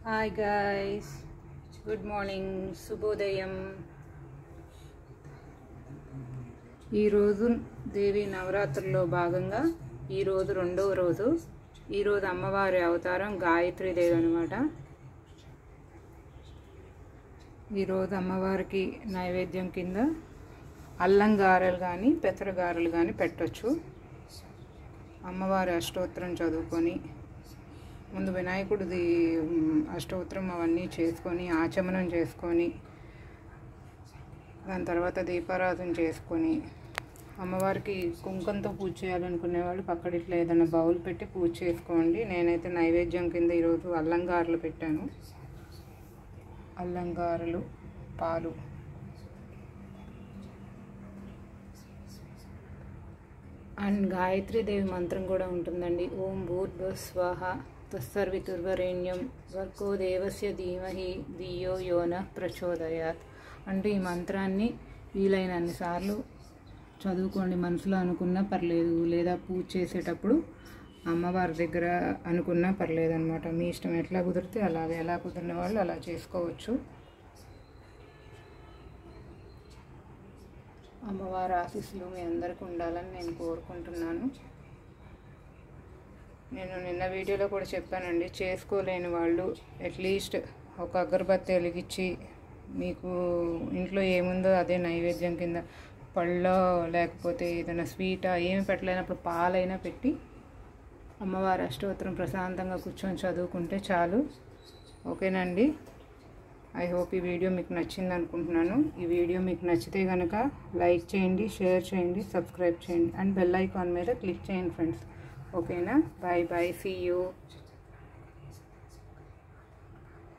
Hi guys, good morning, శుభోదయం. ఈరోజు దేవి నవరాత్రుల్లో భాగంగా ఈరోజు రెండవ రోజు. ఈరోజు అమ్మవారి అవతారం గాయత్రీదేవి అనమాట. ఈరోజు అమ్మవారికి నైవేద్యం కింద అల్లం గారెలు కానీ పెసరగారెలు కానీ పెట్టచ్చు. అమ్మవారి అష్టోత్తరం చదువుకొని ముందు వినాయకుడిది అష్టోత్తరం అవన్నీ చేసుకొని ఆచమనం చేసుకొని దాని తర్వాత దీపారాధన చేసుకొని అమ్మవారికి కుంకంతో పూజ చేయాలనుకునే వాళ్ళు పక్కన ఇట్లా ఏదైనా బౌల్ పెట్టి పూజ చేసుకోండి. నేనైతే నైవేద్యం కింద ఈరోజు అల్లం గారెలు పెట్టాను. అల్లం గారెలు, పాలు. అండ్ గాయత్రీదేవి మంత్రం కూడా ఉంటుందండి. ఓం భూర్భువస్వాహ తత్సర్వితుర్వరేణ్యం భర్గో దేవస్య ధీమహి ధియో యోనః ప్రచోదయాత్. అంటే ఈ మంత్రాన్ని వీలైనన్ని సార్లు చదువుకోండి. మనసులో అనుకున్నా పర్లేదు, లేదా పూజ చేసేటప్పుడు అమ్మవారి దగ్గర అనుకున్నా పర్లేదు అనమాట. మీ ఇష్టం, ఎట్లా కుదిరితే అలాగే. ఎలా కుదిరిన వాళ్ళు అలా చేసుకోవచ్చు. అమ్మవారి ఆశీస్సులు మీ అందరికీ ఉండాలని నేను కోరుకుంటున్నాను. నేను నిన్న వీడియోలో కూడా చెప్పానండి, చేసుకోలేని వాళ్ళు అట్లీస్ట్ ఒక అగరబత్తి వెలిగించి మీకు ఇంట్లో ఏముందో అదే నైవేద్యం కింద పళ్ళో లేకపోతే ఏదైనా స్వీటా ఏమి పెట్టలేనప్పుడు పాలైనా పెట్టి అమ్మవారి అష్టోత్తరం ప్రశాంతంగా కూర్చొని చదువుకుంటే చాలు. ఓకేనండి. ఐ హోప్ ఈ వీడియో మీకు నచ్చింది అనుకుంటున్నాను. ఈ వీడియో మీకు నచ్చితే కనుక లైక్ చేయండి, షేర్ చేయండి, సబ్స్క్రైబ్ చేయండి అండ్ బెల్ ఐకాన్ మీద క్లిక్ చేయండి ఫ్రెండ్స్. ఓకేనా? Bye bye, see you.